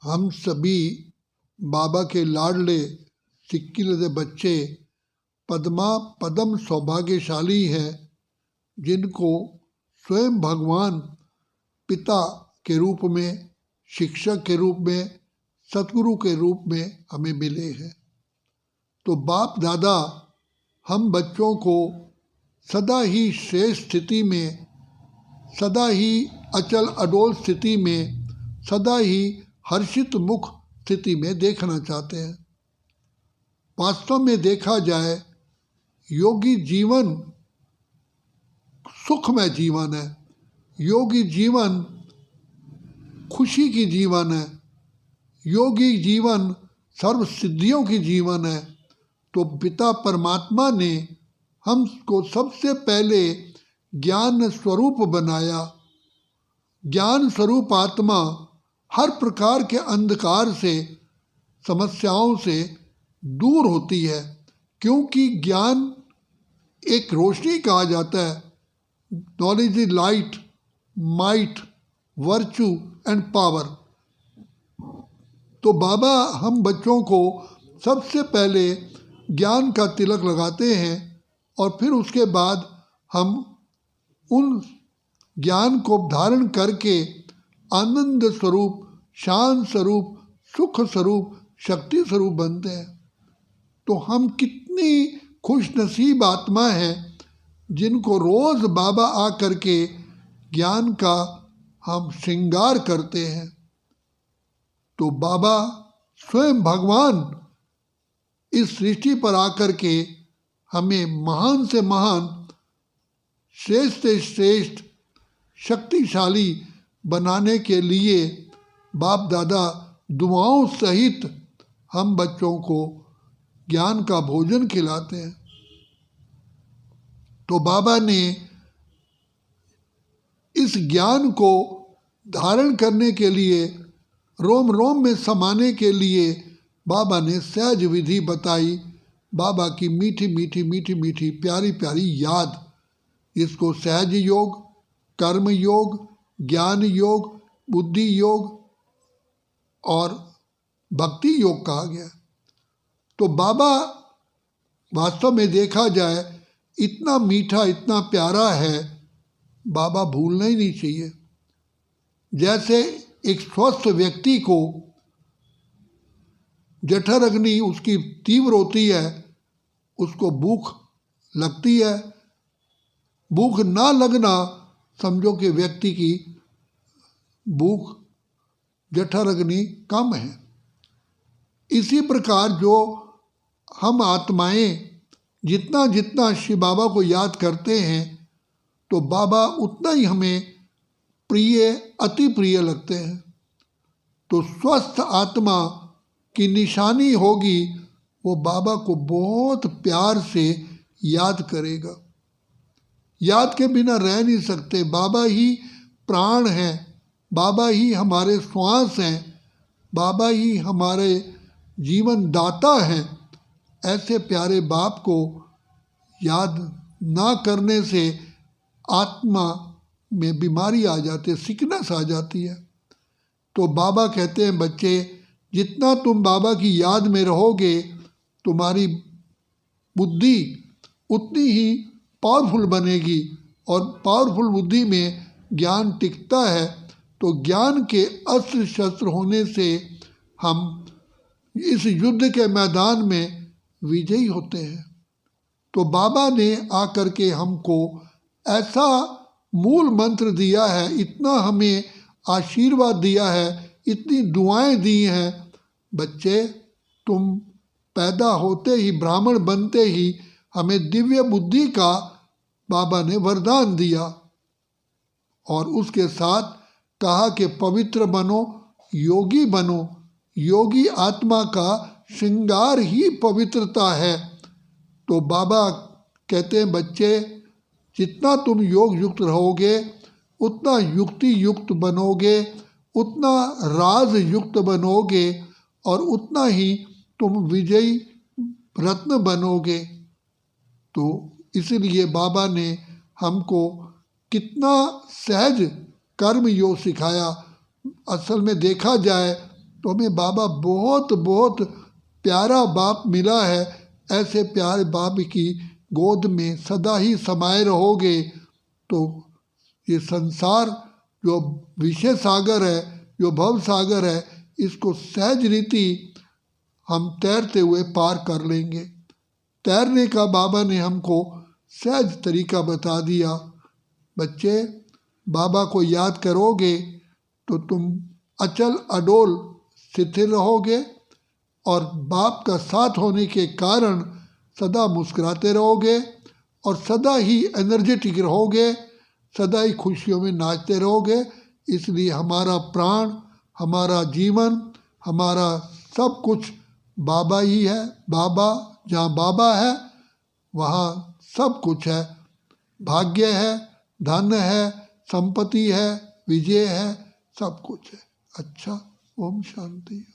हम सभी बाबा के लाडले सिक्किलदे बच्चे पदम सौभाग्यशाली हैं जिनको स्वयं भगवान पिता के रूप में, शिक्षक के रूप में, सतगुरु के रूप में हमें मिले हैं। तो बाप दादा हम बच्चों को सदा ही श्रेष्ठ स्थिति में, सदा ही अचल अडोल स्थिति में, सदा ही हर्षित मुख स्थिति में देखना चाहते हैं। वास्तव में देखा जाए योगी जीवन सुखमय जीवन है, योगी जीवन खुशी की जीवन है, योगी जीवन सर्व सिद्धियों की जीवन है। तो पिता परमात्मा ने हमको सबसे पहले ज्ञान स्वरूप बनाया। ज्ञान स्वरूप आत्मा हर प्रकार के अंधकार से, समस्याओं से दूर होती है, क्योंकि ज्ञान एक रोशनी कहा जाता है। Knowledge is light, might, virtue and power. तो बाबा हम बच्चों को सबसे पहले ज्ञान का तिलक लगाते हैं और फिर उसके बाद हम उन ज्ञान को धारण करके आनंद स्वरूप, शांत स्वरूप, सुख स्वरूप, शक्ति स्वरूप बनते हैं। तो हम कितनी खुश नसीब आत्मा हैं जिनको रोज़ बाबा आ करके ज्ञान का हम श्रृंगार करते हैं। तो बाबा स्वयं भगवान इस सृष्टि पर आकर के हमें महान से महान, श्रेष्ठ से श्रेष्ठ, शक्तिशाली बनाने के लिए बाप दादा दुआओं सहित हम बच्चों को ज्ञान का भोजन खिलाते हैं। तो बाबा ने इस ज्ञान को धारण करने के लिए, रोम रोम में समाने के लिए बाबा ने सहज विधि बताई। बाबा की मीठी मीठी मीठी मीठी प्यारी प्यारी याद, इसको सहज योग, कर्म योग, ज्ञान योग, बुद्धि योग और भक्ति योग कहा गया। तो बाबा वास्तव में देखा जाए इतना मीठा, इतना प्यारा है, बाबा भूलना ही नहीं चाहिए। जैसे एक स्वस्थ व्यक्ति को जठर अग्नि उसकी तीव्र होती है, उसको भूख लगती है, भूख ना लगना समझो कि व्यक्ति की भूख, जठर अग्नि कम है। इसी प्रकार जो हम आत्माएं जितना जितना शिव बाबा को याद करते हैं तो बाबा उतना ही हमें प्रिय, अति प्रिय लगते हैं। तो स्वस्थ आत्मा की निशानी होगी वो बाबा को बहुत प्यार से याद करेगा। याद के बिना रह नहीं सकते। बाबा ही प्राण हैं, बाबा ही हमारे श्वास हैं, बाबा ही हमारे जीवन दाता हैं। ऐसे प्यारे बाप को याद ना करने से आत्मा में बीमारी आ जाती है, सिकनेस आ जाती है। तो बाबा कहते हैं बच्चे, जितना तुम बाबा की याद में रहोगे तुम्हारी बुद्धि उतनी ही पावरफुल बनेगी, और पावरफुल बुद्धि में ज्ञान टिकता है। तो ज्ञान के अस्त्र शस्त्र होने से हम इस युद्ध के मैदान में विजयी होते हैं। तो बाबा ने आकर के हमको ऐसा मूल मंत्र दिया है, इतना हमें आशीर्वाद दिया है, इतनी दुआएं दी हैं। बच्चे, तुम पैदा होते ही, ब्राह्मण बनते ही हमें दिव्य बुद्धि का बाबा ने वरदान दिया, और उसके साथ कहा कि पवित्र बनो, योगी बनो। योगी आत्मा का श्रृंगार ही पवित्रता है। तो बाबा कहते हैं बच्चे, जितना तुम योग युक्त रहोगे उतना युक्ति युक्त बनोगे, उतना राज युक्त बनोगे, और उतना ही तुम विजयी रत्न बनोगे। तो इसलिए बाबा ने हमको कितना सहज कर्म योग सिखाया। असल में देखा जाए तो हमें बाबा बहुत बहुत प्यारा बाप मिला है। ऐसे प्यारे बाप की गोद में सदा ही समाये रहोगे तो ये संसार जो विषय सागर है, जो भव सागर है, इसको सहज रीति हम तैरते हुए पार कर लेंगे। तैरने का बाबा ने हमको सहज तरीका बता दिया। बच्चे, बाबा को याद करोगे तो तुम अचल अडोल स्थिर रहोगे और बाप का साथ होने के कारण सदा मुस्कुराते रहोगे और सदा ही एनर्जेटिक रहोगे, सदा ही खुशियों में नाचते रहोगे। इसलिए हमारा प्राण, हमारा जीवन, हमारा सब कुछ बाबा ही है। बाबा, जहाँ बाबा है वहाँ सब कुछ है। भाग्य है, धन है, संपत्ति है, विजय है, सब कुछ है। अच्छा, ओम शांति।